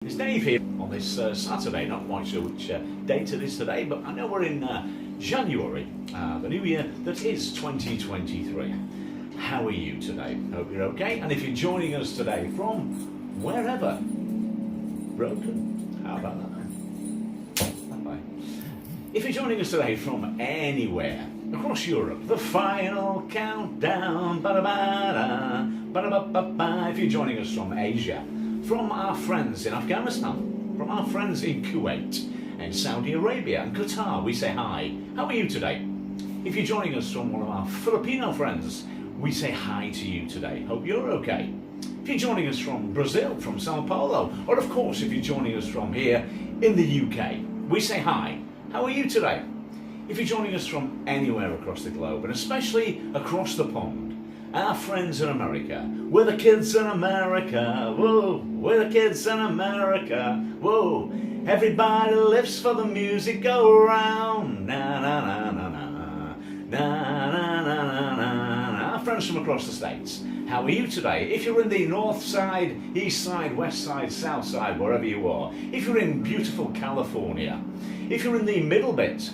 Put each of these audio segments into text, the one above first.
It's Dave here on this Saturday. Not quite sure which date it is today, but I know we're in January, the new year that is 2023. How are you today? Hope you're okay. And if you're joining us today from wherever, broken, how about that? Bye-bye. If you're joining us today from anywhere across Europe, the final countdown, ba-da-ba-da, ba-da-ba-ba-ba. If you're joining us from Asia, from our friends in Afghanistan, from our friends in Kuwait and Saudi Arabia and Qatar, we say hi. How are you today? If you're joining us from one of our Filipino friends, we say hi to you today. Hope you're okay. If you're joining us from Brazil, from Sao Paulo, or of course if you're joining us from here in the UK, we say hi. How are you today? If you're joining us from anywhere across the globe, and especially across the pond, our friends in America, we're the kids in America, whoa, we're the kids in America, whoa, everybody lives for the music go around, na na na na na, na na na na na. Our friends from across the States, how are you today? If you're in the north side, east side, west side, south side, wherever you are, if you're in beautiful California, if you're in the middle bit,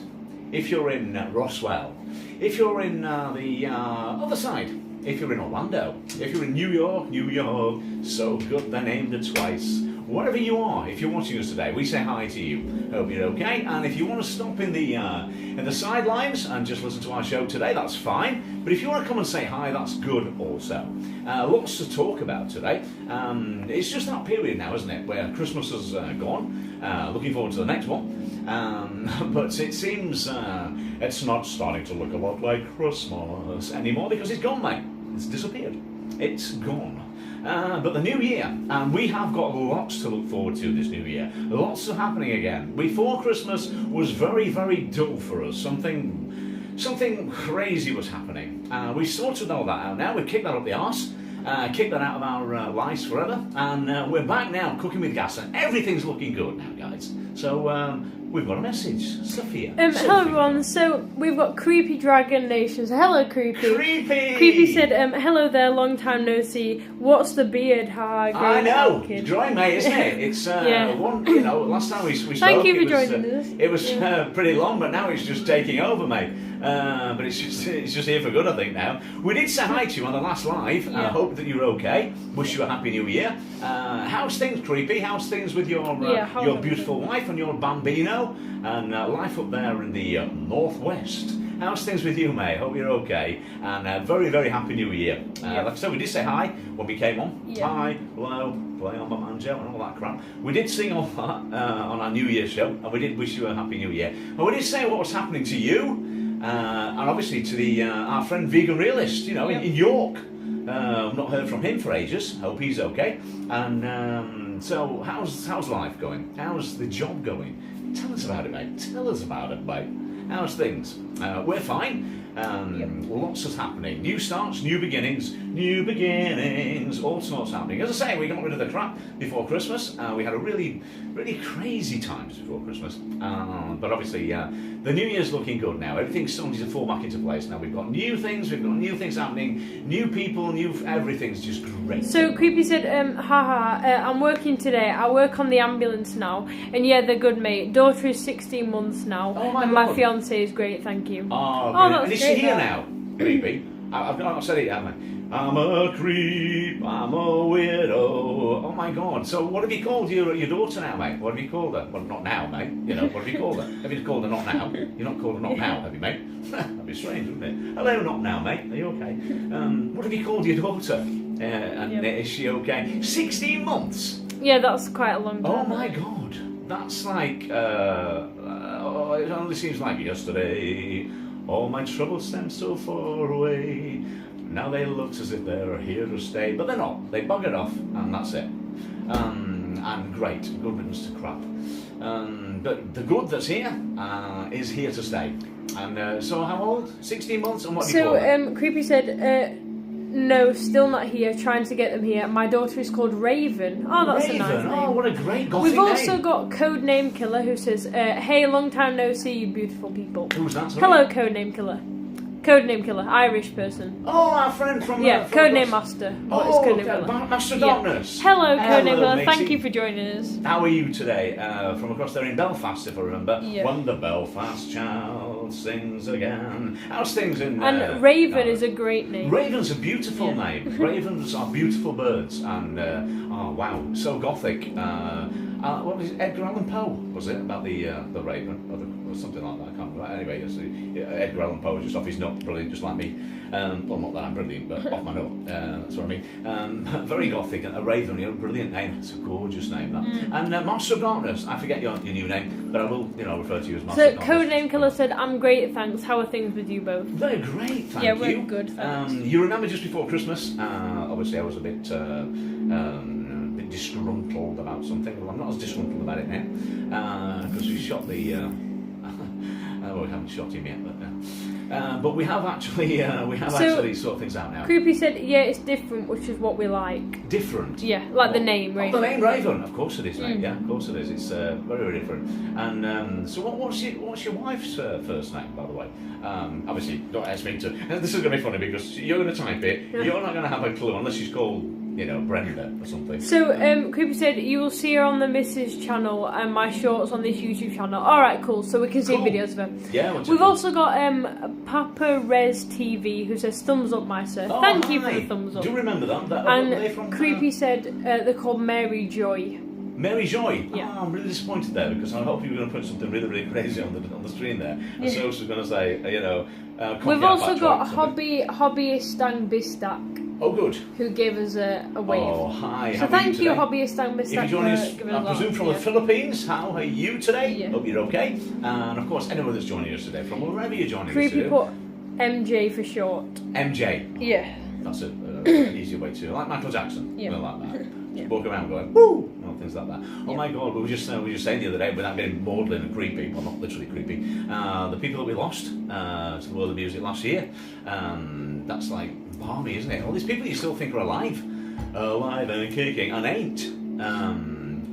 if you're in Roswell, if you're in the other side, if you're in Orlando, if you're in New York, so good they named it twice. Wherever you are, if you're watching us today, we say hi to you. Hope you're okay. And if you want to stop in the sidelines and just listen to our show today, that's fine. But if you want to come and say hi, that's good also. Lots to talk about today. It's just that period now, isn't it, where Christmas has gone. Looking forward to the next one. But it seems it's not starting to look a lot like Christmas anymore because it's gone, mate. It's disappeared. It's gone. But the new year, and we have got lots to look forward to this new year. Lots are happening again. Before Christmas was very, very dull for us. Something crazy was happening. We sorted all that out now. We've kicked that up the arse. Kicked that out of our lives forever. And we're back now, cooking with gas. And everything's looking good now, guys. So we've got a message. Sophia. Hello everyone, so we've got Creepy Dragon Nation. So hello Creepy. Creepy said, hello there, long time no see. What's the beard? Ha, I know, it's drawing, mate, isn't it? It's one, last time we spoke. Thank you for joining us. It was pretty long, but now it's just taking over, mate. But it's just here for good, I think, now. We did say hi to you on the last live. I hope that you're okay. Wish you a happy new year. How's things, Creepy? How's things with your beautiful wife and your bambino? And life up there in the northwest. How's things with you, mate? Hope you're okay. And very, very happy new year. Like I said, we did say hi when we came on. Hi, hello, play on my banjo and all that crap. We did sing all that on our New Year show, and we did wish you a happy new year. And we did say what was happening to you, and obviously to our friend Vegan Realist, in York. Not heard from him for ages. Hope he's okay. And so, how's life going? How's the job going? Tell us about it, mate. Tell us about it, mate. How's things? We're fine. Lots is happening. New starts, new beginnings, all sorts happening. As I say, we got rid of the crap before Christmas. We had a really, really crazy times before Christmas. But obviously, the new year's looking good now. Everything's starting to fall back into place now. We've got new things happening, new people, everything's just great. So Creepy said, I'm working today. I work on the ambulance now. And yeah, they're good, mate. Daughter is 16 months now. Oh my and God. my fiance is great, thank you. And is she here now? Creepy. I've not said it, have I? I'm a creep, I'm a weirdo. Oh my God. So what have you called your daughter now, mate? What have you called her? Well, not now, mate. What have you called her? Have you called her not now? You're not called her not now, have you, mate? That'd be strange, wouldn't it? Hello, not now, mate. Are you okay? What have you called your daughter? Is she okay? 16 months? Yeah, that's quite a long time. Oh my God. That's like, it only seems like yesterday. All my troubles seem so far away. Now they look as if they're here to stay, but they're not. They buggered off, and that's it. And great, good riddance to crap. But the good that's here is here to stay. And so how old? 16 months? And what do you call it? Creepy said, no, still not here, trying to get them here. My daughter is called Raven. Oh, that's Raven. a nice name. Oh, what a great gothic We've also name. got Codename Killer who says, hey, long time no see, you beautiful people. Who's that? Sorry? Hello, Codename Killer. Codename Killer, Irish person. Oh, our friend from... Yeah, from Codename across- Master. Oh, It's Codename Killer. Master Yeah. Darkness. Hello, Codename Killer. matey. Thank you for joining us. How are you today? From across there in Belfast, if I remember. Yeah. When the Belfast child sings again. How's things in... And Raven Ireland? is a great name. Raven's a beautiful Yeah. name. Ravens are beautiful birds, and oh wow, so gothic. What was it? Edgar Allan Poe was it about the Raven or something like that? I can't remember. Anyway, Edgar Allan Poe was just off his nut, brilliant, just like me. Well, not that I'm brilliant, but off my nut. That's what I mean. Very gothic. A Raven, brilliant name. It's a gorgeous name. That. And Master of Darkness. I forget your new name, but I will, refer to you as Master So of Darkness. Codename Killer said, "I'm great, thanks. How are things with you both?" They're great, thank Yeah, you. we're good, thanks. You remember just before Christmas, obviously I was a bit disgruntled about something. Well, I'm not as disgruntled about it now, because we shot the... well, we haven't shot him yet, but we have actually sorted things out now. Creepy said, "Yeah, it's different, which is what we like." Different? Yeah, like the name, Raven. Raven. The name Raven, of course it is, mate. Yeah, of course it is. It's very, very different. And so, what's your wife's first name, by the way? Obviously, don't ask me to. This is going to be funny because you're going to type it. Yeah. You're not going to have a clue unless she's called, Brenda or something. So, Creepy said, "You will see her on the Mrs. channel and my shorts on this YouTube channel." Alright, cool, so we can see videos of her. Yeah, We've also got Papa Res TV who says, "Thumbs up, my sir." Oh, Thank you hi. for the thumbs up. Do you remember that? And are they from, Creepy said they're called Mary Joy. Mary Joy. Yeah. Oh, I'm really disappointed there because I hope you were going to put something really, really crazy on the screen there. And so I was going to say, We've also got hobby. Hobbyist Stang Bistak Oh, good. who gave us a wave. Oh, hi. So how are thank you, today? Hobbyist Stang If Bistak, you're joining us, for giving I us presume that. from the Philippines, how are you today? Yeah. Hope you're okay. And of course, anyone that's joining us today, from wherever you're joining Creepy us put MJ for short. MJ. Yeah. That's an easier way to, like Michael Jackson. Yeah. We're like that. Yeah. Walk around going, woo! And things like that. Oh Yeah. my god, we were just saying the other day, without getting maudlin and creepy, well, not literally creepy, the people that we lost to the world of music last year, that's like balmy, isn't it? All these people you still think are alive and kicking, and ain't.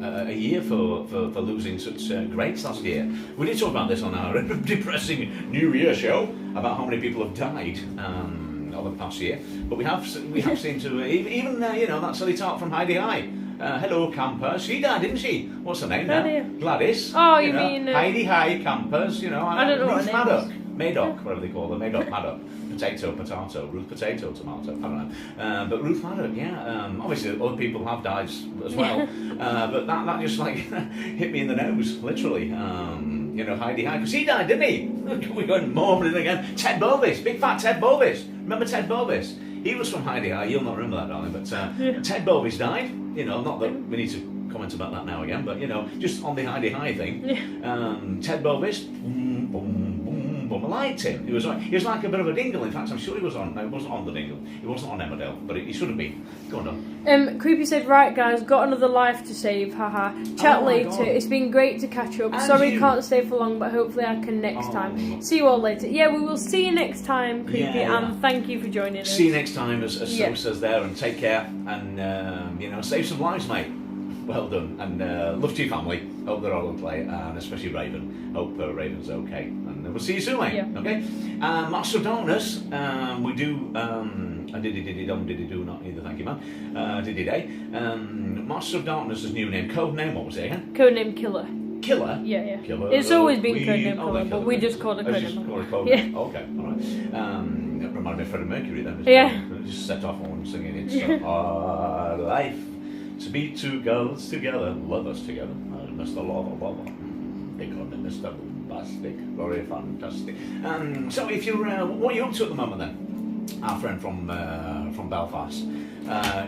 A year for losing such greats last year. We did talk about this on our depressing New Year show about how many people have died over the past year. But we have seen to even that silly talk from Heidi High. Hello, campers. She died, didn't she? What's her name now? Gladys. Oh, you mean Heidi High campers? I don't know what Ruth her name Maddock. is. Maddock, whatever they call her. Maddock, Maddock. Potato, Ruth Potato, tomato, I don't know. But Ruth Maddock, yeah. Obviously, other people have died as well. But that just like hit me in the nose, literally. Heidi High, because he died, didn't he? We're going morbid again. Ted Bovis, big fat Ted Bovis. Remember Ted Bovis? He was from Heidi High. You'll not remember that, darling. But Ted Bovis died. Not that we need to comment about that now again, but just on the Heidi High thing. Ted Bovis, boom, boom, boom, boom. I liked him. He was like a bit of a dingle. In fact, I'm sure he was on. No, he wasn't on the dingle. He wasn't on Emmerdale, but he should have been. Go on, Don. Creepy said, "Right, guys, got another life to save. Haha. Chat Oh my later. God. It's been great to catch up. And Sorry, you. can't stay for long, but hopefully I can next Oh. time. See you all later. Yeah, we will see you next time, Creepy, Yeah. and thank you for joining us. See you next time, as Yeah. So says there, and take care, and save some lives, mate. Well done, and love to your family. Hope they're all okay, and especially Raven. Hope Raven's okay, and we'll see you soon, mate. Yeah. Okay. Master of Darkness, we do. Do not either. Thank you, man. Day. Master of Darkness's new name, code name. What was it again? Codename Killer. Killer. Yeah. Killer. It's always been We- Codename oh, Killer, the but we Killer. just call it Oh, just Codename call it Killer. Code Yeah. Name. Okay, all right. It reminded me of Freddie Mercury then. Yeah. Just set off on singing It's a hard life to be two girls together, lovers together. Mr. Lover. They call me Mr. Bombastic, very fantastic. So if you're, what are you up to at the moment then? Our friend from Belfast.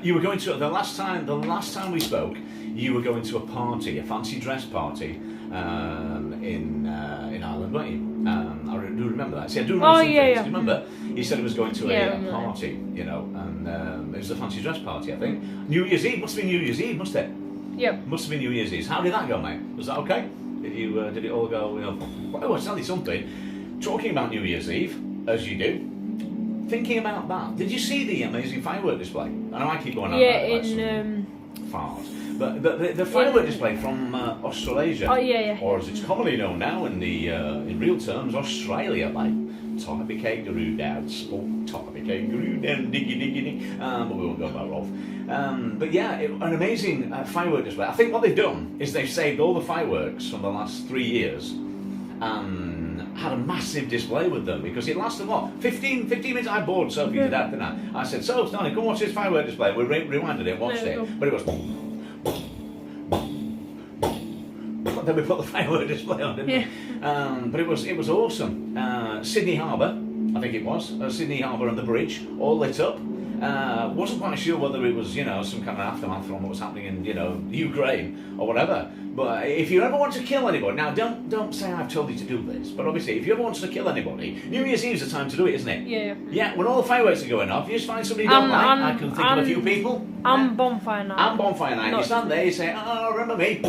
You were going to the last time we spoke. You were going to a party, a fancy dress party, in Ireland, weren't you? I do remember that. See, I do remember some things. yeah. Do you remember? He said he was going to Yeah, a party, and it was a fancy dress party, I think. New Year's Eve, must have been New Year's Eve, must it? Yep. Must have been New Year's Eve. How did that go, mate? Was that okay? Did it all go, oh, it's only something. Talking about New Year's Eve, as you do, thinking about that, did you see the amazing firework display? I know I keep going on Yeah, about in fart. But the firework display from Australasia, Oh, yeah. or as it's commonly known now in real terms, Australia, like Toppy kangaroo down, spoke toppy kangaroo down, diggy diggy diggy. But we won't go that off. But yeah, an amazing firework display. I think what they've done is they've saved all the fireworks from the last 3 years and had a massive display with them because it lasted what? 15 minutes. I bored Sophie to death, didn't I? I said, so Stanley, come watch this firework display. We rewinded it, watched it, but it was. Then we put the firework display on, didn't we? But it was awesome. Sydney Harbour, I think it was. Sydney Harbour and the bridge, all lit up. Wasn't quite sure whether it was, some kind of aftermath from what was happening in, Ukraine or whatever. But if you ever want to kill anybody, now don't say I've told you to do this, but obviously if you ever want to kill anybody, New Year's Eve's the time to do it, isn't it? Yeah. Yeah, when all the fireworks are going off, you just find somebody you don't like. I can think of a few people. And bonfire night. And bonfire night. You stand there, you say, oh, remember me.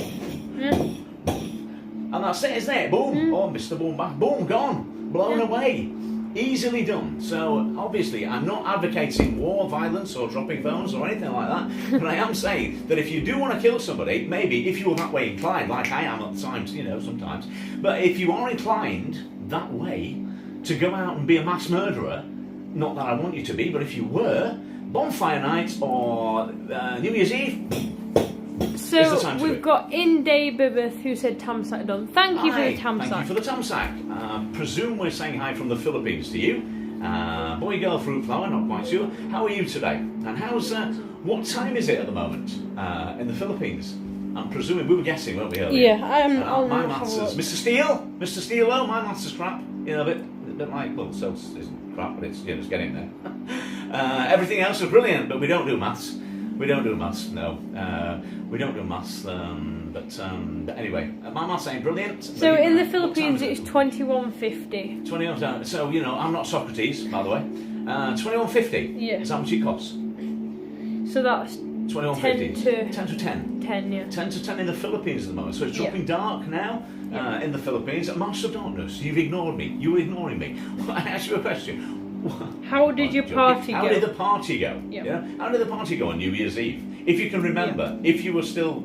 And that's it, isn't it? Boom. Oh, Mr. Boom, boom, gone. Blown away. Easily done. So, obviously, I'm not advocating war, violence, or dropping phones or anything like that. But I am saying that if you do want to kill somebody, maybe if you're that way inclined, like I am at times, sometimes, but if you are inclined that way to go out and be a mass murderer, not that I want you to be, but if you were, bonfire night or New Year's Eve, so we've got Inday Bibith who said Tamsack done. Thank you for the Tamsack. Thank you for the Tamsack. Presume we're saying hi from the Philippines to you. Boy, girl, fruit flower, not quite sure. How are you today? And what time is it at the moment in the Philippines? I'm presuming, we were guessing, weren't we, earlier? Yeah, my maths is... Mr. Steele, oh, my maths is crap. A bit like, well, so isn't crap, but it's getting there. Everything else is brilliant, but we don't do maths. We don't do maths, no. We don't do maths, but anyway, my maths ain't brilliant. So in the Philippines it's 21.50. 21, so, I'm not Socrates, by the way. 21.50? Yeah. Is that much it costs? So that's 21.50. 10 to 10? 10, yeah. 10 to 10 in the Philippines at the moment. So it's dropping dark now in the Philippines. Master of Darkness, you've ignored me. You're ignoring me. I asked you a question. How did your party go? How did the party go? Yep. Yeah. How did the party go on New Year's Eve? If you can remember, if you were still,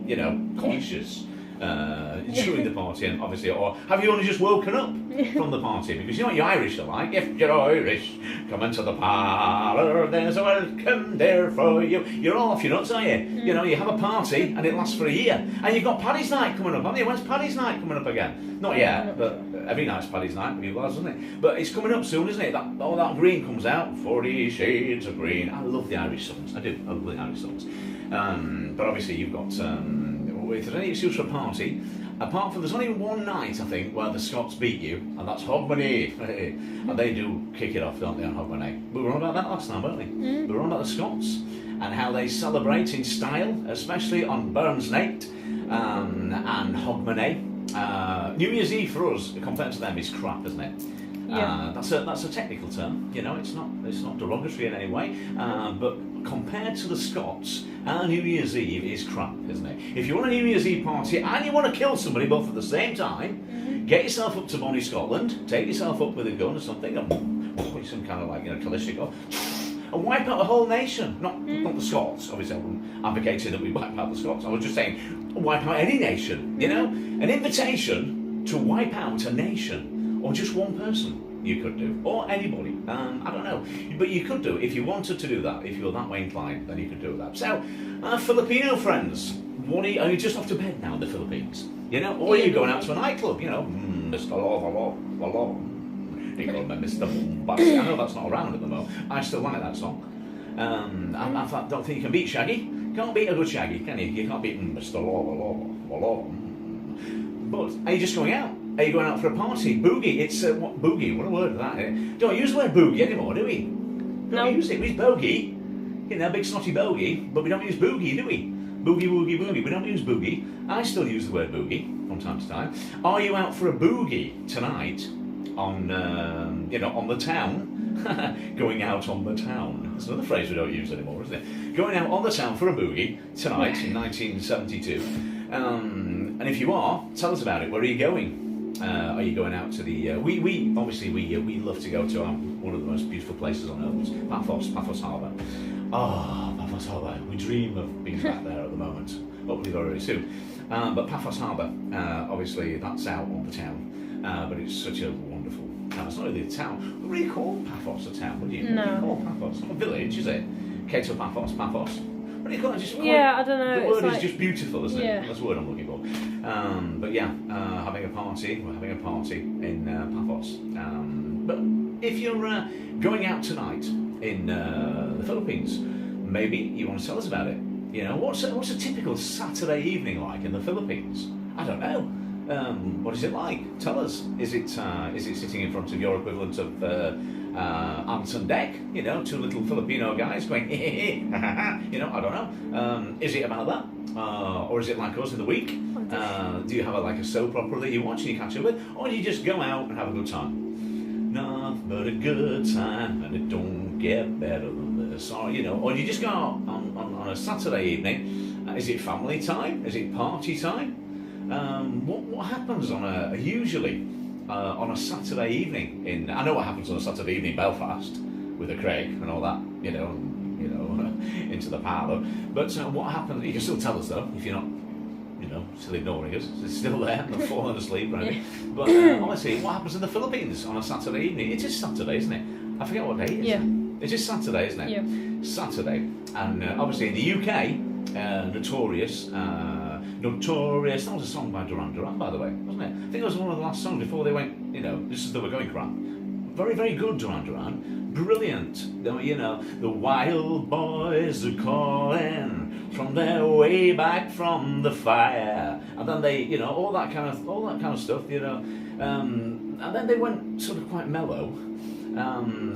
conscious during the party, and obviously, or have you only just woken up from the party? Because you know what you Irish are like. If you're Irish, come into the parlour, there's a welcome there for you. You're all off your nuts, are you? You have a party and it lasts for a year, and you've got Paddy's Night coming up, haven't you? When's Paddy's Night coming up again? Not yet, but every night's Paddy's Night with you lads, isn't it? But it's coming up soon, isn't it? All that green comes out. 40 Shades of Green. I love the Irish songs. I do. I love the Irish songs. But obviously you've got, if there's any excuse for a party, apart from there's only one night, I think, where the Scots beat you, and that's Hogmanay. And they do kick it off, don't they, on Hogmanay? We were on about that last time, weren't we? We were on about the Scots and how they celebrate in style, especially on Burns Night and Hogmanay. New Year's Eve for us, compared to them, is crap, isn't it? Yeah. That's a technical term, it's not derogatory in any way, but compared to the Scots, our New Year's Eve is crap, isn't it? If you want a New Year's Eve party and you want to kill somebody both at the same time, get yourself up to Bonnie, Scotland, take yourself up with a gun or something, and put some kind of Kalashnikov, and wipe out the whole nation. Not the Scots, obviously I wasn't advocating that we wipe out the Scots, I was just saying wipe out any nation, An invitation to wipe out a nation, or just one person. You could do, or anybody. I don't know, but you could do if you wanted to do that. If you were that way inclined, then you could do that. So, Filipino friends, are you just off to bed now in the Philippines? Or are you going out to a nightclub? Mr. Love, Mr. Bombastic. I know that's not around at the moment. I still like that song. I don't think you can beat Shaggy. Can't beat a good Shaggy, can you? You can't beat Mr. Love. But are you just going out? Are you going out for a party? Boogie. It's what boogie? What a word that is. Don't use the word boogie anymore, do we? Don't use it. We use bogey. Big snotty bogey, but we don't use boogie, do we? Boogie, woogie, boogie. We don't use boogie. I still use the word boogie from time to time. Are you out for a boogie tonight on on the town? Going out on the town. That's another phrase we don't use anymore, isn't it? Going out on the town for a boogie tonight in 1972. And if you are, tell us about it. Where are you going? Are you going out to the? We love to go to one of the most beautiful places on earth, Paphos Harbour. Paphos Harbour. We dream of being back there at the moment. Hopefully very soon. But Paphos Harbour, obviously, that's out on the town. but it's such a wonderful town. It's not really a town. You wouldn't really call Paphos a town, would you? No. What do you call Paphos? It's not a village, is it? Kato Paphos, Paphos. What do you call it? Just yeah, I don't know. The word is just beautiful, isn't yeah. it? That's the word I'm looking for. But yeah, having a party. We're having a party in Paphos. But if you're going out tonight in the Philippines, maybe you want to tell us about it. You know, what's a typical Saturday evening like in the Philippines? I don't know. What is it like? Tell us. Is it sitting in front of your equivalent of Anton Deck? You know, two little Filipino guys going, you know, I don't know. Is it about that? Or is it like us in the week? Do you have a soap opera that you watch and you catch up with? Or do you just go out and have a good time? Nothing but a good time, and it don't get better than this. Or, you know, or you just go out on a Saturday evening. Is it family time? Is it party time? What happens usually on a Saturday evening I know what happens on a Saturday evening in Belfast with a Craig and all that, you know, into the parlour. But what happens? You can still tell us though if you're not, you know, still ignoring us. It's still there, not falling asleep or anything. But honestly, what happens in the Philippines on a Saturday evening? It is Saturday, isn't it? I forget what day it is. Yeah. It is Saturday, isn't it? Yeah. Saturday, and obviously in the UK, Notorious. That was a song by Duran Duran, by the way, wasn't it? I think it was one of the last songs before they went, you know, just as they were going crap. Very, very good, Duran Duran. Brilliant. You know, the wild boys are calling from their way back from the fire. And then they, you know, all that kind of stuff, you know. And then they went sort of quite mellow.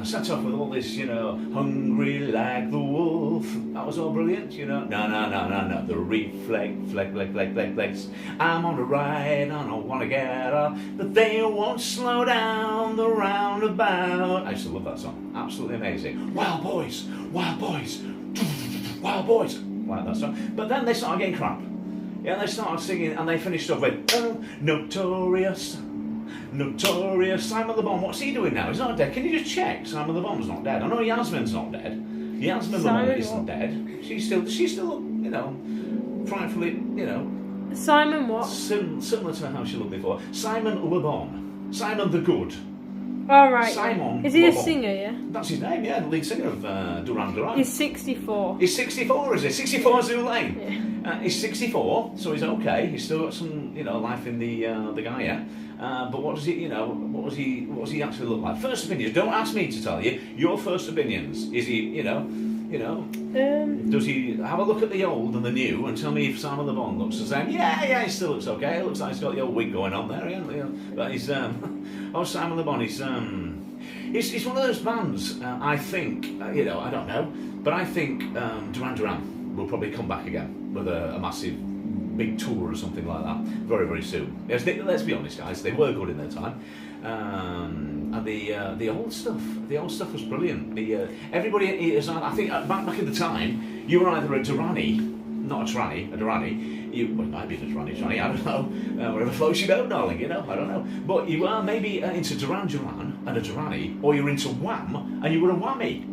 Set off with all this, you know, hungry like the wolf. That was all brilliant, you know. No. The reflex. I'm on the ride, I don't want to get off, but they won't slow down the roundabout. I used to love that song. Absolutely amazing. Wild boys. Like that song. But then they started getting crap. Yeah, they started singing, and they finished off with Notorious. Simon Le Bon, what's he doing now? He's not dead. Can you just check? Simon Le Bon's not dead. I know Yasmin's not dead. Yasmin Le Bon isn't dead. She's still, you know, frightfully, you know. Simon what? Similar to how she looked before. Simon Le Bon. Simon the Good. All right. Simon. Is he Le a Bon. singer? Yeah. That's his name. Yeah, the lead singer of Duran Duran. He's 64. He's 64, is he? 64 Zulane. Yeah. He's 64, so he's okay. He's still got some, you know, life in the guy, yeah. But what does he, you know, what does he actually look like? First opinions. Don't ask me to tell you. Your first opinions. Is he, you know, does he have a look at the old and the new and tell me if Simon Le Bon looks the same? Yeah, he still looks okay. It looks like he's got the old wig going on there, yeah. But he's Simon Le Bon. He's one of those bands. I think, you know, I don't know, but I think Duran Duran will probably come back again with a massive big tour or something like that very, very soon. Yes, let's be honest, guys, they were good in their time. And the old stuff was brilliant. Everybody is, I think, back in the time, you were either a Durrani, not a tranny, a Durrani. Well, it might be a tranny, I don't know. Whatever floats your boat, darling, you know, I don't know. But you were maybe into Duran Duran and a Durrani, or you were into Wham and you were a Whammy.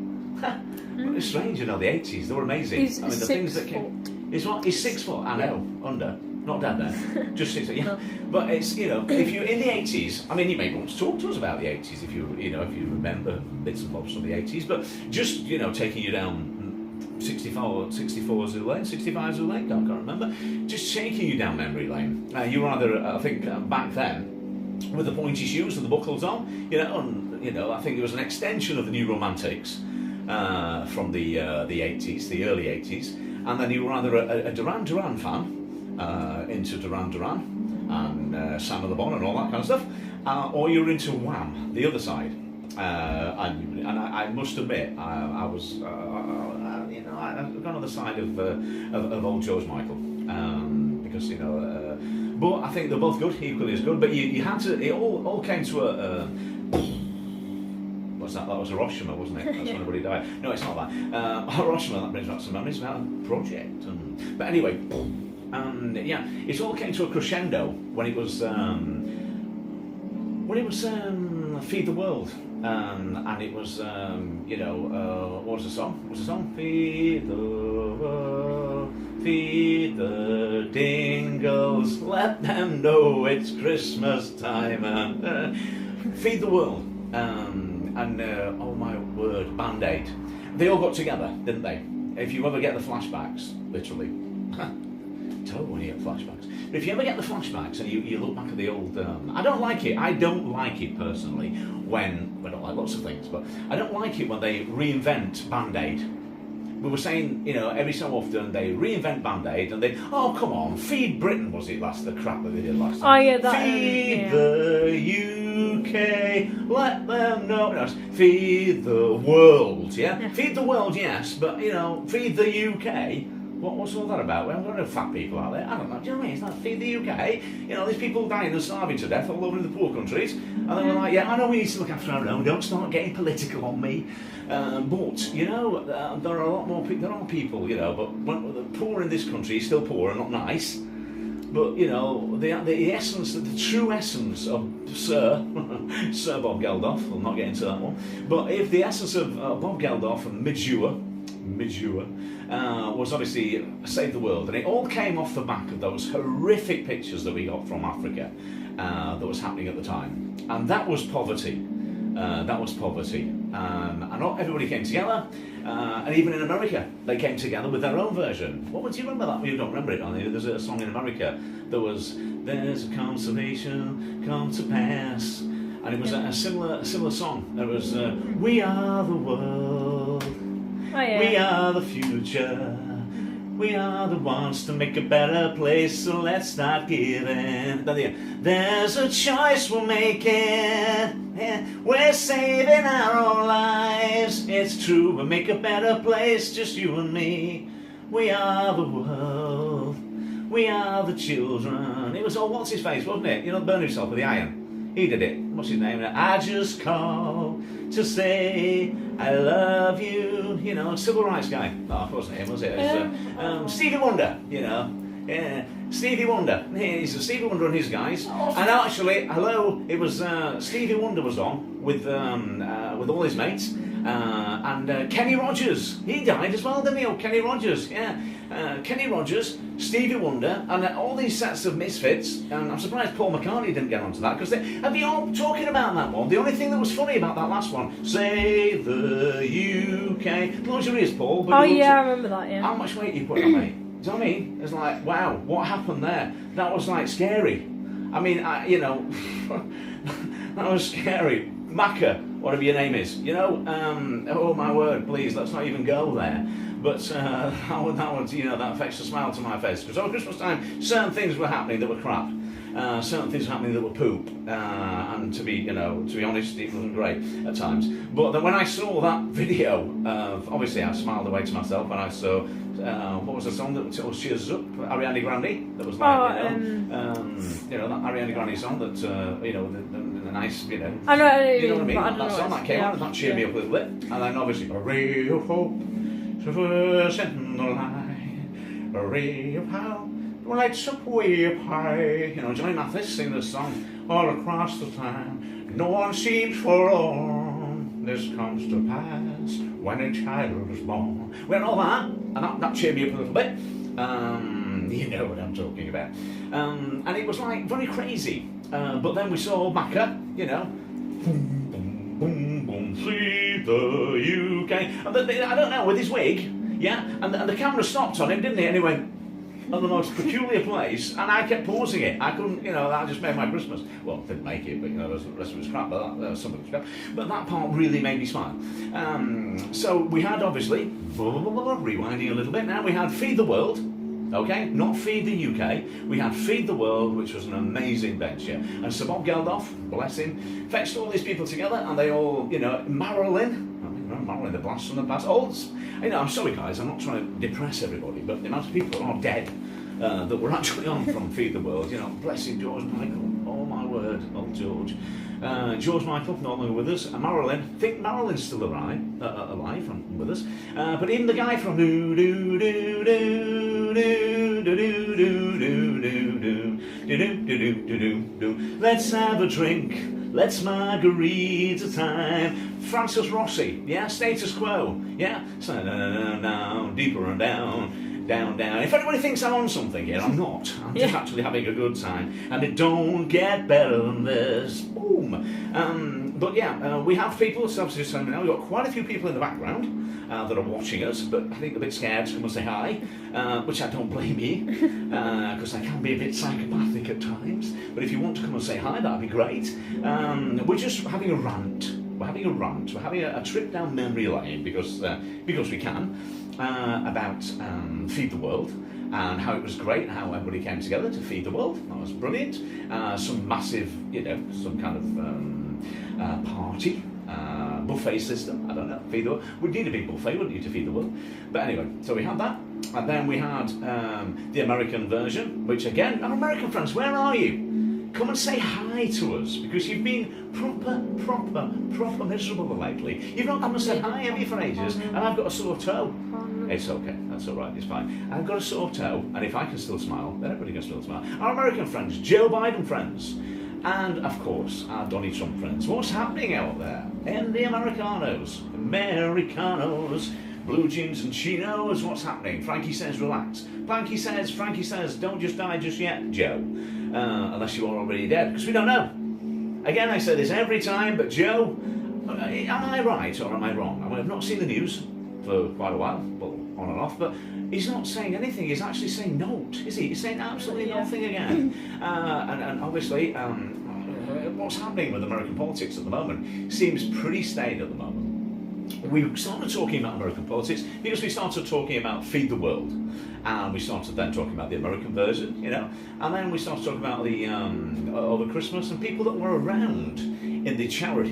It's strange, you know, the 80s, they were amazing. He's I mean, the things that came. He's 6 foot, I know, under. Not dead then, just 6 foot, yeah. No. But it's, you know, if you're in the 80s, I mean, you may want to talk to us about the 80s if you remember bits and bobs from the 80s, but just, you know, taking you down 64 Zulane, 65 Zulane, can't remember, just taking you down memory lane. You were either, I think, back then, with the pointy shoes and the buckles on, you know, and, you know, I think it was an extension of the New Romantics from the 80s, the early 80s. And then you were either a Duran Duran fan, into Duran Duran and Simon Le Bon and all that kind of stuff, or you were into Wham, the other side. And I must admit, I was, you know, I've gone on the side of old George Michael, because, you know, but I think they're both good, equally as good. But you had to, it all came to a. What's that? That was Hiroshima, wasn't it? That's when everybody died. No, it's not that. Hiroshima, that brings back some memories about a project. But anyway, yeah, it all came to a crescendo when it was Feed the World, and it was you know, what was the song? Feed the world, Feed the dingoes, let them know it's Christmas time, and feed the world. Oh my word, Band-Aid. They all got together, didn't they? If you ever get the flashbacks, literally. Terrible when you get flashbacks. But if you ever get the flashbacks and you look back at the old... I don't like it. I don't like it personally when... I don't like lots of things, but I don't like it when they reinvent Band-Aid. We were saying, you know, every so often they reinvent Band-Aid and they... Oh, come on. Feed Britain, was it the crap that they did last time? Oh, yeah, that... Feed the UK, let them know. No, feed the world, yeah? Feed the world, yes, but, you know, feed the UK... What's all that about? We haven't got no fat people out there. I don't know. Do you know what I mean? It's like feed the UK. You know, there's people dying and starving to death all over in the poor countries. And then we're like, yeah, I know we need to look after our own. Don't start getting political on me. But, you know, there are a lot more people. There are people, you know, but when, the poor in this country is still poor and not nice. But, you know, the essence, the true essence of Sir Bob Geldof, we'll not get into that one. But if the essence of Bob Geldof and Midgeur, was obviously save the world, and it all came off the back of those horrific pictures that we got from Africa that was happening at the time, and that was poverty. And not everybody came together, and even in America they came together with their own version. What do you remember that? Well, you don't remember it, only there's a song in America that was "There's a consolation come to pass," and it was a similar song. It was "We are the world." Oh, yeah. We are the future. We are the ones to make a better place, so let's start giving. There's a choice we're making. We're saving our own lives. It's true, we'll make a better place, just you and me. We are the world. We are the children. It was all what's his face, wasn't it? You know, burn himself with the iron. He did it. What's his name? I just call to say I love you. You know, civil rights guy. No, it wasn't him, was it? It was, Stevie Wonder, you know. Yeah, Stevie Wonder. He's Stevie Wonder and his guys. And actually, it was Stevie Wonder was on with all his mates. And Kenny Rogers, he died as well, didn't he? Oh, Kenny Rogers, yeah. Kenny Rogers, Stevie Wonder, and all these sets of misfits. And I'm surprised Paul McCartney didn't get onto that, because they all talking about that one. The only thing that was funny about that last one, Save the UK. Close your ears, Paul. Oh yeah, I remember that, yeah. How much weight you put on, mate? Do you know what I mean? It's like, wow, what happened there? That was like scary. I mean, you know, that was scary. Macca, whatever your name is, you know, oh my word, please, let's not even go there. But that would, you know, that affects a smile to my face. Because over Christmas time, certain things were happening that were crap. Certain things were happening that were poop. And to be honest, it wasn't great at times. But then when I saw that video, obviously I smiled away to myself when I saw, what was the song that cheers us up? Ariana Grande. That was like, you know, that Ariana Grande song that, you know, the nice, you know. I know, you know what I mean? But I don't that know song that came on, that cheered me up a little bit. And then obviously, a ray of hope, traverse in the light, a ray of hope, lights up way up high. You know, Johnny Mathis sing this song all across the time. No one seems forlorn. This comes to pass when a child is born. We had all that, and that cheered me up a little bit. You know what I'm talking about. And it was like very crazy. But then we saw Macca, you know. Boom, boom, boom, boom, see the UK. And I don't know, with his wig, yeah, and the camera stopped on him, didn't it? And he went at the most peculiar place, and I kept pausing it. I couldn't, you know, that just made my Christmas. Well, didn't make it, but you know, the rest of it was crap, but some of it was crap. But that part really made me smile. So we had, obviously, rewinding a little bit now, we had Feed the World. Okay, not Feed the UK. We had Feed the World, which was an amazing venture. And Sir Bob Geldof, bless him, fetched all these people together, and they all, you know, Marilyn, the blast from the past. You know, I'm sorry guys, I'm not trying to depress everybody, but the amount of people that are dead that were actually on from Feed the World, you know, bless him, George Michael, oh my word, old George. George Michael, no longer with us, and Marilyn, I think Marilyn's still alive and with us, but even the guy from let's have a drink, let's margarita time. Francis Rossi, yeah, Status Quo, yeah, down, deeper and down, down. If anybody thinks I'm on something here, I'm not. I'm just actually having a good time. And it don't get better than this. Boom. But yeah, we have people, so obviously just now, we've got quite a few people in the background that are watching us, but I think they're a bit scared to come and say hi, which I don't blame you, because I can be a bit psychopathic at times. But if you want to come and say hi, that'd be great. We're just having a rant. We're having a rant. We're having a trip down memory lane because we can about Feed the World and how it was great and how everybody came together to feed the world. That was brilliant. Some massive, some kind of party. Buffet system, I don't know, feed the world. We'd need a big buffet, wouldn't you, to feed the world? But anyway, so we had that, and then we had the American version, which again, our American friends, where are you? Come and say hi to us, because you've been proper miserable lately. You've not come and said hi, have you, for ages? And I've got a sore toe. It's okay, that's all right, it's fine. I've got a sore toe, and if I can still smile, then everybody can still smile. Our American friends, Joe Biden friends, and of course, our Donald Trump friends. What's happening out there in the Americanos, blue jeans and chinos? What's happening? Frankie says, relax. Frankie says, don't just die just yet, Joe, unless you are already dead, because we don't know. Again, I say this every time, but Joe, am I right or am I wrong? I mean, I've not seen the news for quite a while, well, on and off, but he's not saying anything. He's actually saying naught, is he? He's saying absolutely nothing again. And obviously, what's happening with American politics at the moment seems pretty staid at the moment. We started talking about American politics because we started talking about Feed the World, and we started then talking about the American version, and then we started talking about the over Christmas and people that were around in the charity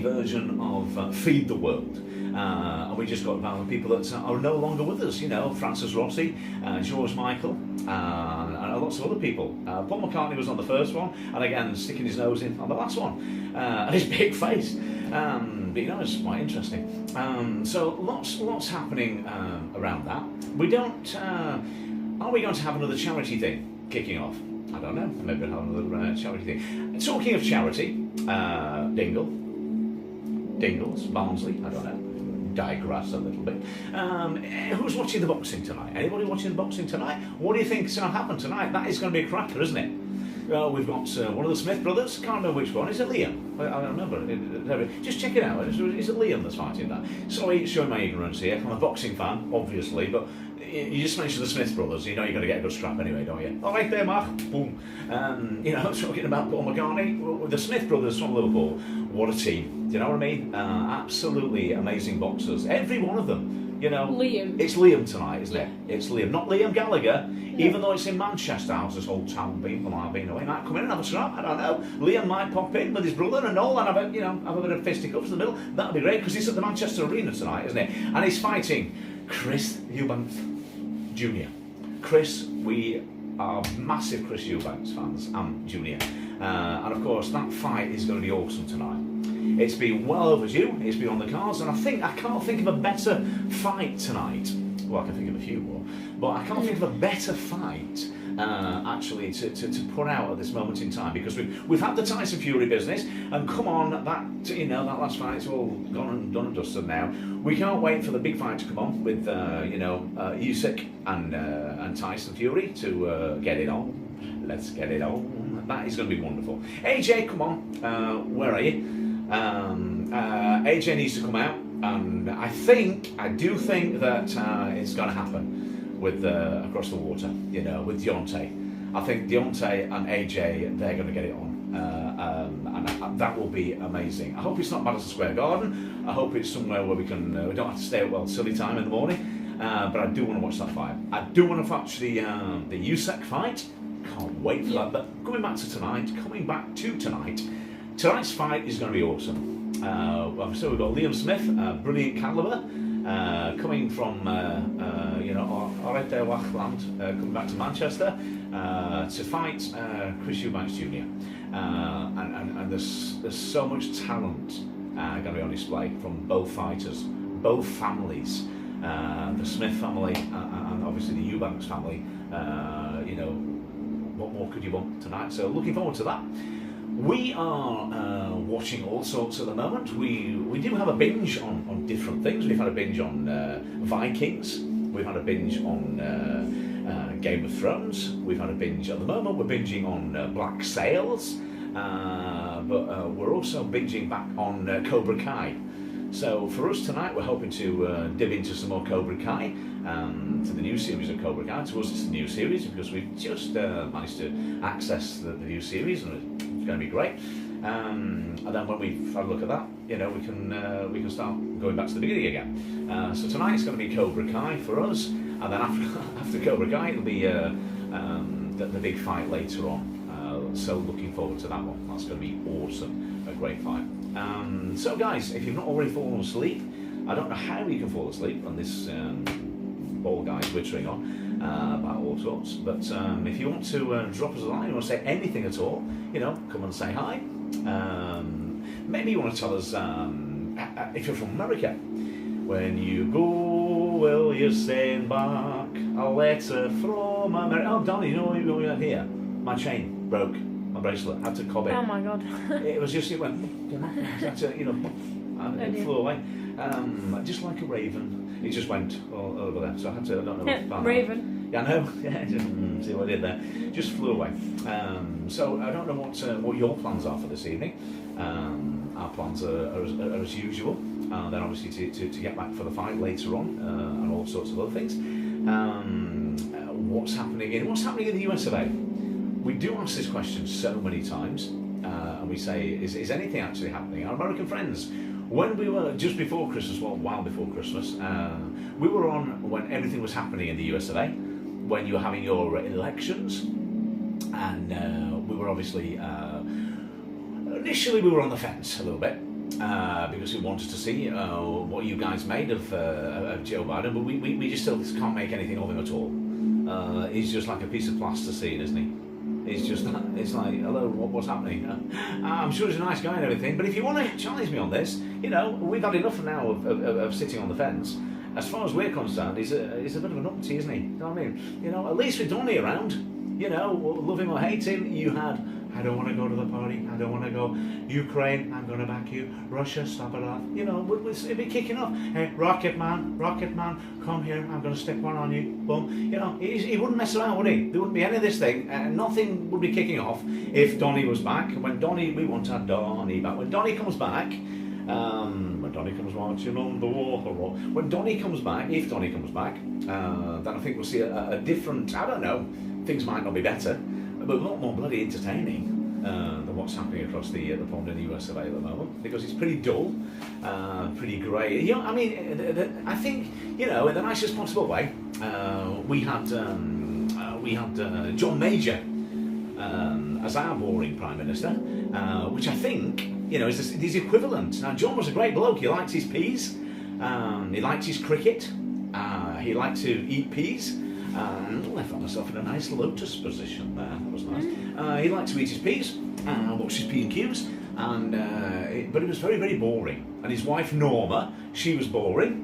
version of Feed the World. And we just got about people that are no longer with us, Francis Rossi, George Michael, and lots of other people. Paul McCartney was on the first one, and again, sticking his nose in on the last one, and his big face. But it's quite interesting. So lots happening around that. We don't, are we going to have another charity thing kicking off? I don't know, maybe we'll have another charity thing. Talking of charity, Dingles, Barnsley, I don't know. Digress a little bit. Who's watching the boxing tonight? Anybody watching the boxing tonight? What do you think's going to happen tonight? That is going to be a cracker, isn't it? We've got one of the Smith brothers. Can't remember which one. Is it Liam? I don't remember. Just check it out. Is it Liam that's fighting that? Sorry, showing my ignorance here. I'm a boxing fan, obviously, but you just mentioned the Smith brothers. You're going to get a good strap anyway, don't you? All right there, Mark. Boom. Talking about Paul McCartney, the Smith brothers from Liverpool. What a team. Do you know what I mean? Absolutely amazing boxers. Every one of them. Liam. It's Liam tonight, isn't it? It's Liam, not Liam Gallagher. No. Even though it's in Manchester, how's this whole town people might be away. Might come in and have a scrap. I don't know. Liam might pop in with his brother and all, and have a bit of fisticuffs in the middle. That'd be great because he's at the Manchester Arena tonight, isn't it? And he's fighting Chris Eubanks Jr. Chris, we are massive Chris Eubanks fans. I'm Junior, and of course that fight is going to be awesome tonight. It's been well overdue, it's been on the cards, and I can't think of a better fight tonight. Well, I can think of a few more, but I can't think of a better fight actually to put out at this moment in time, because we've had the Tyson Fury business, and come on, that last fight's all gone and done and dusted now. We can't wait for the big fight to come on with Usyk and Tyson Fury to get it on. Let's get it on. That is going to be wonderful. AJ, come on, where are you? AJ needs to come out, and I do think that it's going to happen with across the water, with Deontay. I think Deontay and AJ, they're going to get it on, and that will be amazing. I hope it's not Madison Square Garden. I hope it's somewhere where we don't have to stay up silly time in the morning. But I do want to watch that fight. I do want to watch the Usyk fight. Can't wait for that. But coming back to tonight. Tonight's fight is going to be awesome. So we've got Liam Smith, brilliant caliber, coming from Wachland, coming back to Manchester to fight Chris Eubanks Jr. And there's so much talent going to be on display from both fighters, both families, the Smith family and obviously the Eubanks family. What more could you want tonight? So looking forward to that. We are watching all sorts at the moment. We do have a binge on different things. We've had a binge on Vikings. We've had a binge on Game of Thrones. We've had a binge at the moment. We're binging on Black Sails, but we're also binging back on Cobra Kai. So for us tonight, we're hoping to dip into some more Cobra Kai, to the new series of Cobra Kai. To us, it's the new series because we've just managed to access the new series, and it's going to be great. And then when we've had a look at that, we can start going back to the beginning again. So tonight it's going to be Cobra Kai for us, and then after Cobra Kai, it'll be the big fight later on. So looking forward to that one. That's going to be awesome, a great fight. So guys, if you've not already fallen asleep, I don't know how you can fall asleep on this ball guy's wittering on about all sorts, but if you want to drop us a line, you want to say anything at all, come and say hi. Maybe you want to tell us if you're from America. When you go, will you send back a letter from America? Oh, Donnie, you're here. My chain broke. My bracelet. I had to cob it. Oh my god. It went, and it flew away. Just like a raven. It just went all over there. So I had to, I don't know. Yeah, raven. Yeah, I know. Yeah, just see what I did there. Just flew away. So I don't know what your plans are for this evening. Our plans are as usual. Then obviously to get back for the fight later on, and all sorts of other things. What's happening in the US of A? We do ask this question so many times, and we say, is anything actually happening? Our American friends, when we were just before Christmas, well, a while before Christmas, we were on when everything was happening in the US of A, when you were having your elections, and we were obviously, initially we were on the fence a little bit, because we wanted to see what you guys made of Joe Biden, but we just still can't make anything of him at all. He's just like a piece of plasticine, isn't he? It's just, it's like, hello, what's happening? I'm sure he's a nice guy and everything, but if you want to challenge me on this, we've had enough now of sitting on the fence. As far as we're concerned, he's a bit of a numpty, isn't he? You know what I mean? At least with Donnie around, love him or hate him, you had, I don't want to go to the party, I don't want to go, Ukraine, I'm going to back you, Russia, stop it off. It'd be kicking off. Hey, Rocket Man, come here, I'm going to stick one on you, boom. He wouldn't mess around, would he? There wouldn't be any of this thing, nothing would be kicking off if Donnie was back. When Donnie, we want to have Donnie back. When Donnie comes back, when Donnie comes marching on the water, when Donnie comes back, if Donnie comes back, then I think we'll see a different, I don't know, things might not be better, but a lot more bloody entertaining than what's happening across the pond in the US of A at the moment, because it's pretty dull, pretty grey. I think, in the nicest possible way, we had John Major as our boring Prime Minister, which I think, is the equivalent. Now, John was a great bloke. He liked his peas, he liked his cricket, he liked to eat peas. I found myself in a nice lotus position there. That was nice. He liked to eat his peas, watch his P&Qs, but it was very, very boring. And his wife Norma, she was boring,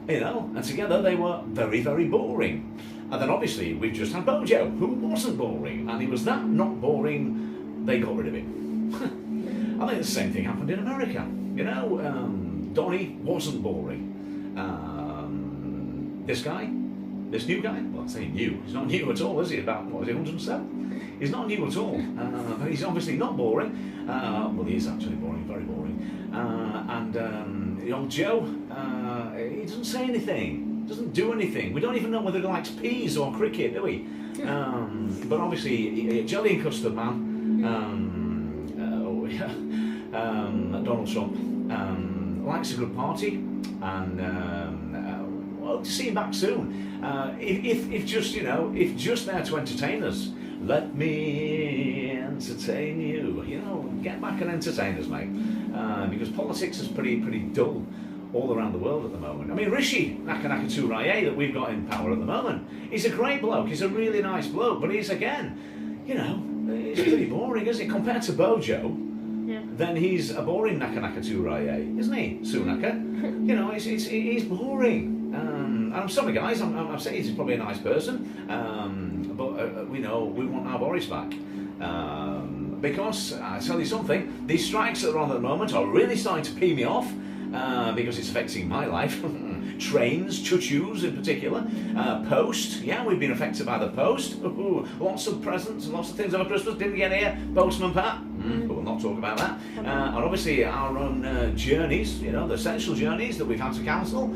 and together they were very, very boring. And then obviously we've just had Bojo, who wasn't boring, and he was that not boring, they got rid of him. I think the same thing happened in America. Donnie wasn't boring. This new guy, well, I say new, he's not new at all, is he? About, 107? He's not new at all, but he's obviously not boring. Well, he is actually boring, very boring. The old Joe, he doesn't say anything, doesn't do anything. We don't even know whether he likes peas or cricket, do we? But obviously, jelly and custard man, Donald Trump, likes a good party, and hope to see him back soon. If just there to entertain us, let me entertain you. Get back and entertain us, mate. Because politics is pretty dull all around the world at the moment. I mean, Rishi Nakanakatu Raye that we've got in power at the moment, he's a great bloke. He's a really nice bloke, but he's he's pretty boring, isn't he? Compared to Bojo, then he's a boring Nakanakatu Raye, isn't he? Sunaka. He's boring. And I'm sorry, guys. I'm saying he's probably a nice person, but we want our Boris back, because I tell you something. These strikes that are on at the moment are really starting to pee me off, because it's affecting my life. trains, choo-choos in particular, post. Yeah, we've been affected by the post. Ooh, lots of presents, lots of things over Christmas. Didn't get here, Postman Pat. But we'll not talk about that. And obviously our own journeys, you know, the essential journeys that we've had to cancel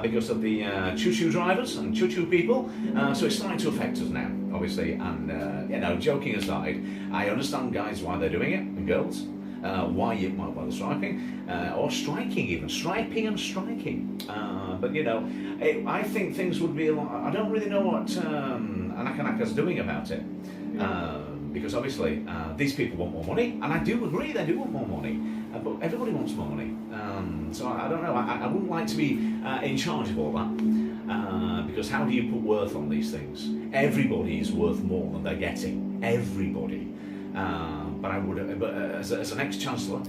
because of the choo-choo drivers and choo-choo people. So it's starting to affect us now, obviously. And you know, joking aside, I understand guys why they're doing it, and girls. Why they're striking, or striking even, striping and striking. But you know, I think things would be a lot. I don't really know what Anakanaka's doing about it, because obviously these people want more money, and I do agree they do want more money, but everybody wants more money. So I don't know. I wouldn't like to be in charge of all that, because how do you put worth on these things? Everybody is worth more than they're getting. Everybody. But I would, as an ex-chancellor,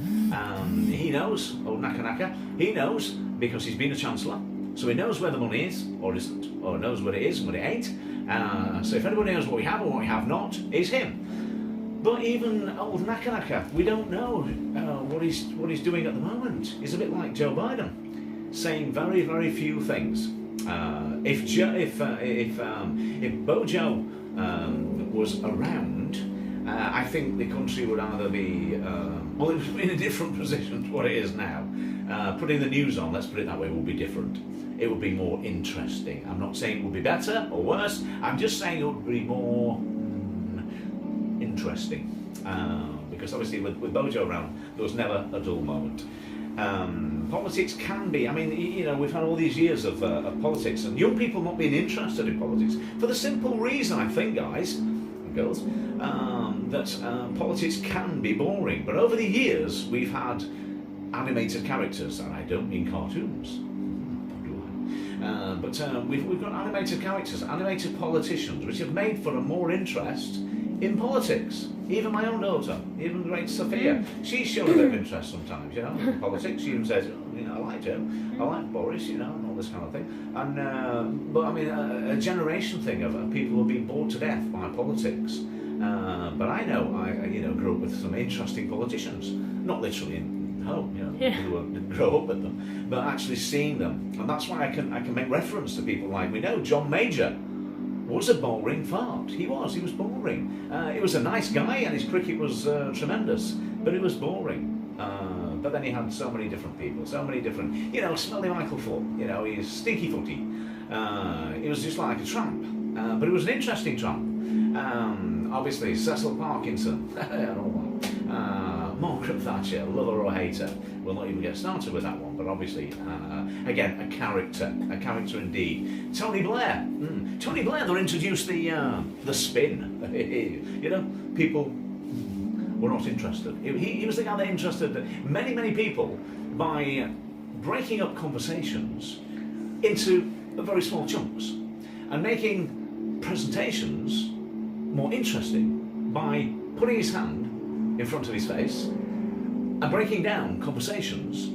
he knows, old Nakanaka, he knows because he's been a chancellor, so he knows where the money is, or isn't, or knows what it is and what it ain't. So if anybody knows what we have or what we have not, it's him. But even old Nakanaka, we don't know what he's doing at the moment. He's a bit like Joe Biden, saying very, very few things. If Bojo was around, I think the country would either be, well, it would be in a different position to what it is now. Putting the news on, let's put it that way, will be different. It would be more interesting. I'm not saying it would be better or worse. I'm just saying it would be more interesting. Because obviously with Bojo around, there was never a dull moment. Politics can be, I mean, you know, we've had all these years of politics and young people not being interested in politics for the simple reason, I think, guys and girls, that politics can be boring. But over the years, we've had animated characters, and I don't mean cartoons. But we've got animated characters, animated politicians, which have made for a more interest in politics. Even my own daughter, even great Sophia, she's shown a bit of interest sometimes, you know, in politics. She even says, oh, you know, I like Joe, I like Boris, you know, and all this kind of thing. And but I mean, a generation thing of people who have been bored to death by politics. But I know, I you know, grew up with some interesting politicians, not literally in home, you know, who didn't grow up with them, but actually seeing them, and that's why I can make reference to people like, we know John Major was a boring fart. He was boring. He was a nice guy, and his cricket was tremendous, but it was boring. But then he had so many different people, so many different, you know, Smelly Michael Foot, you know, he's stinky footy. He was just like a tramp, but it was an interesting tramp. Obviously, Cecil Parkinson, and all that. Margaret Thatcher, lover or hater. We'll not even get started with that one, but obviously, again, a character indeed. Tony Blair. Tony Blair, they introduced the spin. You know, people were not interested. He was the guy that interested many, many people by breaking up conversations into very small chunks and making presentations more interesting by putting his hand in front of his face and breaking down conversations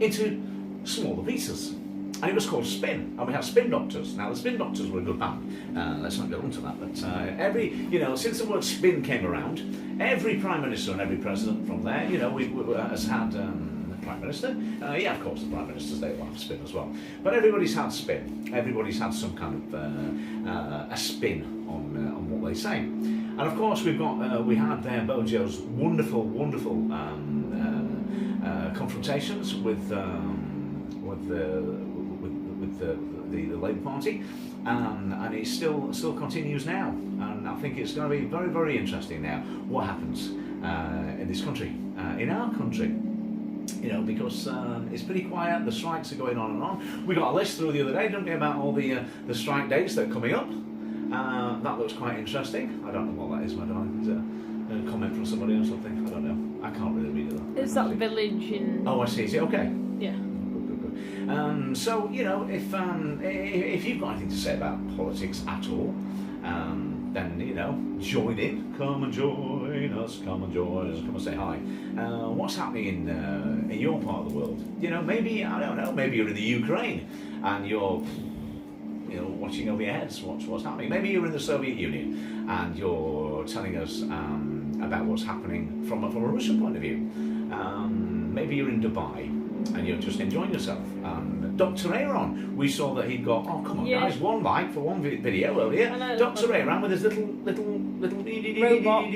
into smaller pieces. And it was called Spin, and we have Spin Doctors. Now the Spin Doctors were a good band. Let's not go into that, but you know, since the word spin came around, every Prime Minister and every President from there, you know, has had the Prime Minister. Yeah, of course, the Prime Ministers, they will have spin as well. But everybody's had spin. Everybody's had some kind of a spin on what they say. And of course, we had there Bojo's wonderful confrontations with the Labour Party, and it still continues now. And I think it's going to be very, very interesting now what happens in this country, in our country. You know, because it's pretty quiet. The strikes are going on and on. We got a list through the other day, didn't we, about all the strike dates that are coming up. That looks quite interesting. I don't know what that is, my darling. Is it a comment from somebody or something? I don't know. I can't really read it. It's that village in... Oh, I see. Is it okay? Yeah. Good. So, you know, if you've got anything to say about politics at all, then, you know, join in. Come and join us. Come and join us. Come and say hi. What's happening in your part of the world? You know, maybe, I don't know, maybe you're in the Ukraine and you're... you know, watching over your heads, what's happening. Maybe you're in the Soviet Union and you're telling us about what's happening from a Russian point of view. Maybe you're in Dubai and you're just enjoying yourself. Dr. Aaron. We saw that he'd got, oh come on Yeah. guys, 1 like for one video earlier. I know. Dr. Aaron with his little Robot.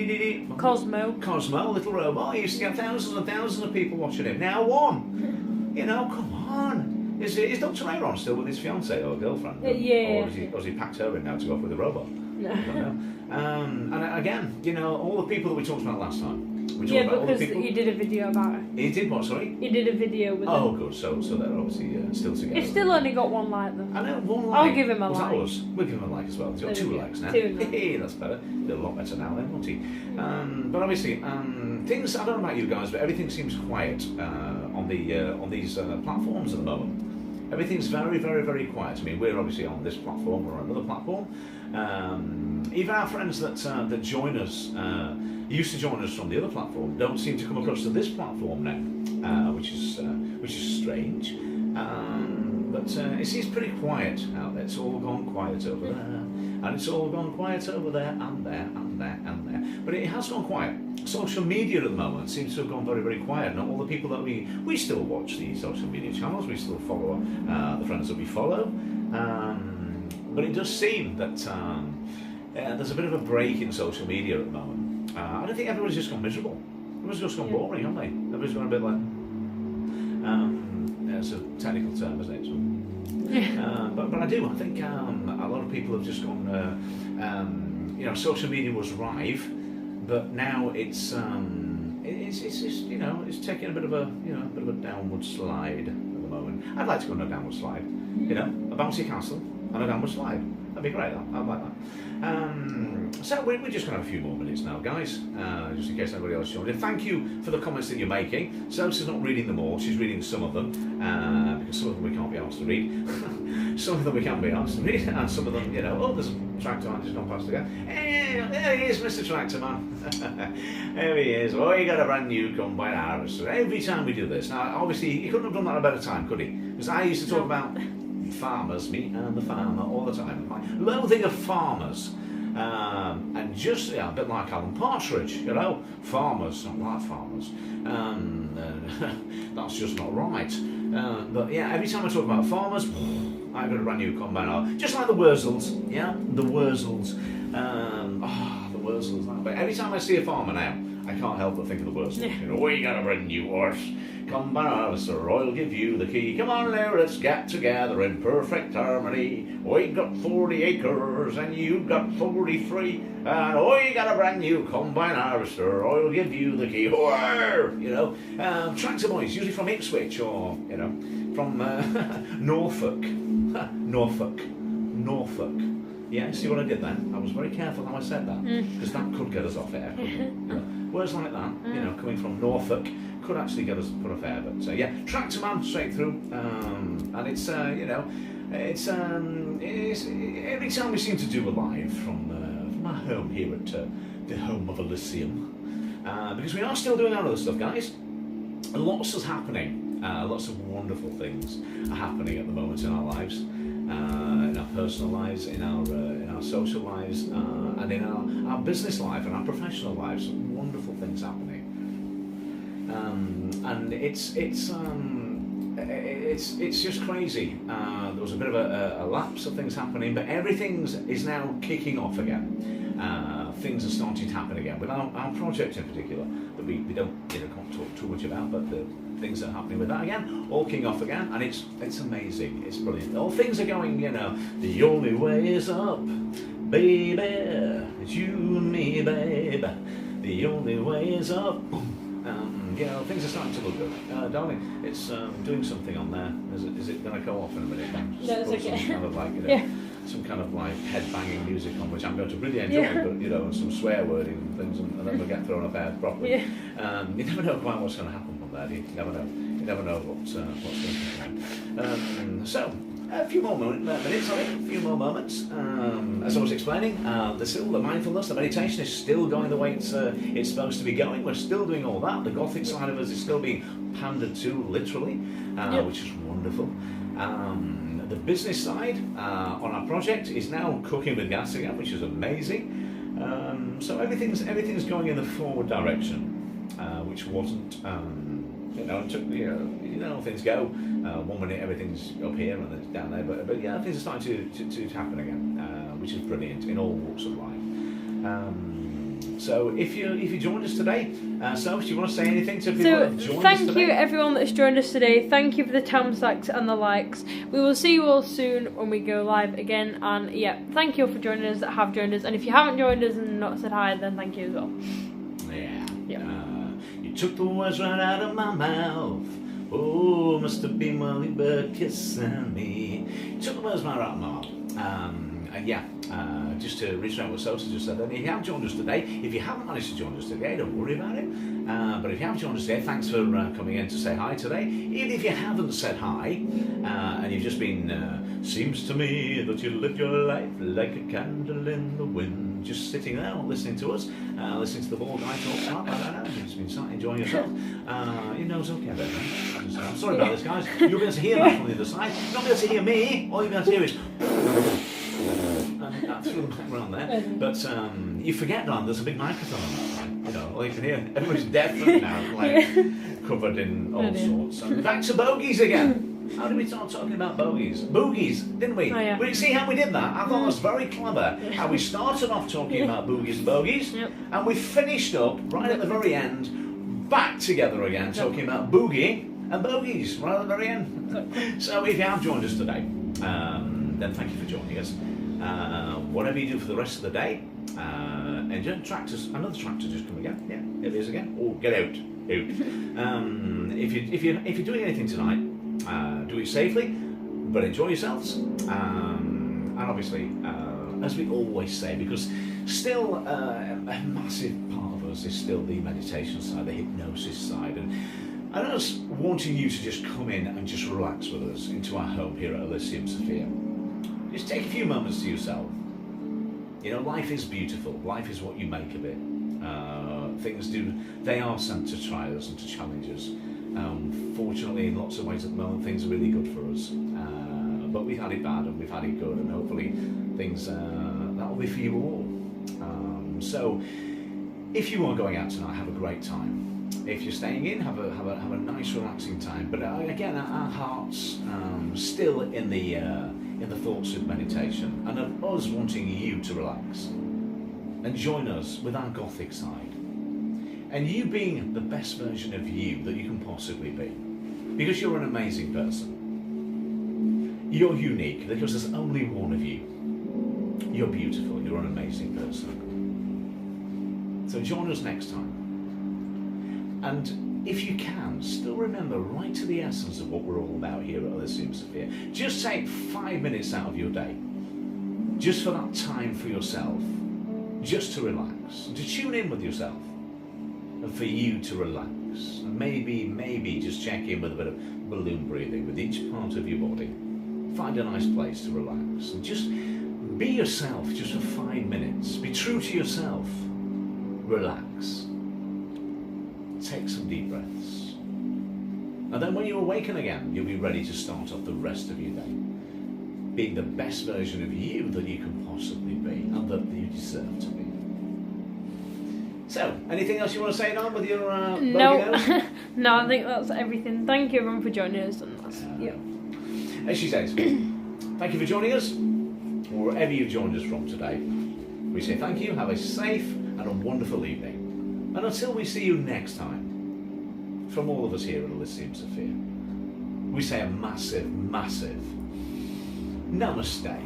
Cosmo, little robot. He used to get thousands and thousands of people watching him. Now 1. You know, come on. Is Dr. Aaron still with his fiancée or girlfriend? Yeah. Or has he packed her in now to go off with the robot? No. I don't know. And again, you know, all the people that we talked about last time. We talked Yeah, about all the because people. he did a video about it. He did what, sorry? He did a video with Oh, him. good. So they're obviously still together. It's still only got 1 like though. I know, 1 like. I'll give him a Was like. that us? We'll give him a like as well. He's got There 2 we go. likes now. 2 now. Hey, that's better. He's a lot better now then, won't he? But obviously, things, I don't know about you guys, but everything seems quiet on these platforms at the moment. Everything's very, very, very quiet. I mean, we're obviously on this platform or another platform. Even our friends that join us, used to join us from the other platform, don't seem to come across to this platform now, which is strange. But it seems pretty quiet out there. It's all gone quiet over there, and it's all gone quiet over there, and there, and there, and there. But it has gone quiet. Social media at the moment seems to have gone very, very quiet. Not all the people that we still watch the social media channels, we still follow the friends that we follow. But it does seem that there's a bit of a break in social media at the moment. I don't think everybody's just gone miserable. Everyone's just gone boring, haven't they? Everybody's gone a bit like... it's a technical term, isn't it? So, but I do. I think a lot of people have just gone... you know, social media was rife, but now it's just, you know, it's taking a bit of a downward slide at the moment. I'd like to go on a downward slide. You know, a bouncy castle and a downward slide. That'd be great. I'd like that. So we're just going to have a few more minutes now, guys, just in case anybody else joined in. Thank you for the comments that you're making. Sosa's not reading them all. She's reading some of them, because some of them we can't be asked to read. Some of them we can be asked to read, and some of them, you know, oh, there's a tractor man just gone past again. Hey, there he is, Mr. Tractor Man. There he is. Oh, you got a brand new combine harvester. Every time we do this. Now, obviously, he couldn't have done that at a better time, could he? Because I used to talk about farmers, me and the farmer, all the time. My loathing of farmers. And just, yeah, a bit like Alan Partridge, you know, farmers, not like farmers. That's just not right. But yeah, every time I talk about farmers, I've got a brand new combine out. Just like the Wurzels, yeah, the Wurzels. The Wurzels. But every time I see a farmer now, I can't help but think of the Wurzels. Yeah. You know, we got a brand new horse. Combine harvester, I'll give you the key. Come on now, let's get together in perfect harmony. We got 40 acres and you got 43. And I got a brand new combine harvester, I'll give you the key. You know, tractor boys, usually from Ipswich or, you know, from Norfolk. Norfolk. Yeah, see what I did then? I was very careful how I said that, because that could get us off air. You know, words like that, you know, coming from Norfolk, could actually get us put off air. But yeah, Tractor Man straight through, and it's you know, it's every time we seem to do a live from my home here at the home of Elysium, because we are still doing our other stuff, guys. Lots is happening. Lots of wonderful things are happening at the moment in our lives, in our personal lives, in our social lives, and in our business life and our professional lives. Some wonderful things happening, and it's just crazy. There was a bit of a lapse of things happening, but everything is now kicking off again. Things are starting to happen again with our project in particular that we don't, you know, can't talk too much about, but the things that are happening with that again, all kicking off again, and it's amazing, it's brilliant. All things are going, you know, the only way is up, baby, it's you and me, babe, the only way is up. You know, things are starting to look good. Darling, it's doing something on there. Is it going to go off in a minute? No, it's okay. Some kind of like, you know, yeah. Some kind of like head-banging music on, which I'm going to really enjoy, but, you know, and some swear wording and things, and then we'll get thrown off air properly. Yeah. You never know quite what's going to happen from there, do you? You never know. You never know what's going to happen. So, a few more minutes, a few more moments. As I was explaining, the mindfulness, the meditation is still going the way it's supposed to be going. We're still doing all that. The Gothic side of us is still being pandered to, literally, which is wonderful. The business side on our project is now cooking with gas again, which is amazing. So everything's going in the forward direction, which wasn't You know, it took, you know, things go. 1 minute everything's up here and then it's down there, but yeah, things are starting to happen again, which is brilliant in all walks of life. So if you joined us today, so do you want to say anything to people that have joined us today? Thank you everyone that's joined us today. Thank you for the thumbs-ups and the likes. We will see you all soon when we go live again. And yeah, thank you all for joining us that have joined us. And if you haven't joined us and not said hi, then thank you as well. Yeah. You took the words right out of my mouth. Oh, must have been while you were kissing me. You took the words right out of my mouth. And yeah, just to reiterate what Sosa just said, and if you have joined us today, if you haven't managed to join us today, don't worry about it. But if you have joined us today, thanks for coming in to say hi today. Even if you haven't said hi, and you've just been, seems to me that you live your life like a candle in the wind, just sitting there listening to us, listening to the ball guy talk. I don't know, you've just been sat enjoying yourself. You know it's okay, baby. I'm sorry about this, guys. You'll be able to hear that from the other side. You're not going to be able to hear me. All you'll be able to hear is. Through the background there, but you forget now there's a big microphone. You know, all you can hear. Everybody's deaf now, like covered in all sorts. And back to bogies again. How did we start talking about bogies? Boogies, didn't we? Oh, yeah. We see how we did that. I thought that was very clever. How we started off talking about boogies and bogies, and we finished up right at the very end, back together again, talking about boogie and bogies right at the very end. So if you have joined us today, then thank you for joining us. Whatever you do for the rest of the day, enjoy tractors. Another tractor just come again. Yeah, it is again. Oh, get out. If you're doing anything tonight, do it safely, but enjoy yourselves. And obviously, as we always say, because still a massive part of us is still the meditation side, the hypnosis side, and us wanting you to just come in and just relax with us into our home here at Elysium Sophia. Just take a few moments to yourself. You know, life is beautiful. Life is what you make of it. They are sent to try us and to challenge us. Fortunately, in lots of ways at the moment, things are really good for us. But we've had it bad and we've had it good, and hopefully things, that'll be for you all. So, if you are going out tonight, have a great time. If you're staying in, have a nice, relaxing time. But again, our hearts still in the thoughts of meditation, and of us wanting you to relax and join us with our Gothic side, and you being the best version of you that you can possibly be, because you're an amazing person. You're unique because there's only one of you. You're beautiful. You're an amazing person. So join us next time. And if you can, still remember right to the essence of what we're all about here at Elysium Sophia. Just take 5 minutes out of your day, just for that time for yourself, just to relax, and to tune in with yourself, and for you to relax. And maybe just check in with a bit of balloon breathing with each part of your body. Find a nice place to relax, and just be yourself just for 5 minutes. Be true to yourself. Relax. Take some deep breaths. And then when you awaken again, you'll be ready to start off the rest of your day, being the best version of you that you can possibly be, and that you deserve to be. So, anything else you want to say, Nan, with your No, no, I think that's everything. Thank you everyone for joining us, and that's, As she says, thank you for joining us, wherever you've joined us from today. We say thank you, have a safe and a wonderful evening. And until we see you next time, from all of us here at Elysium Sophia, we say a massive, massive namaste.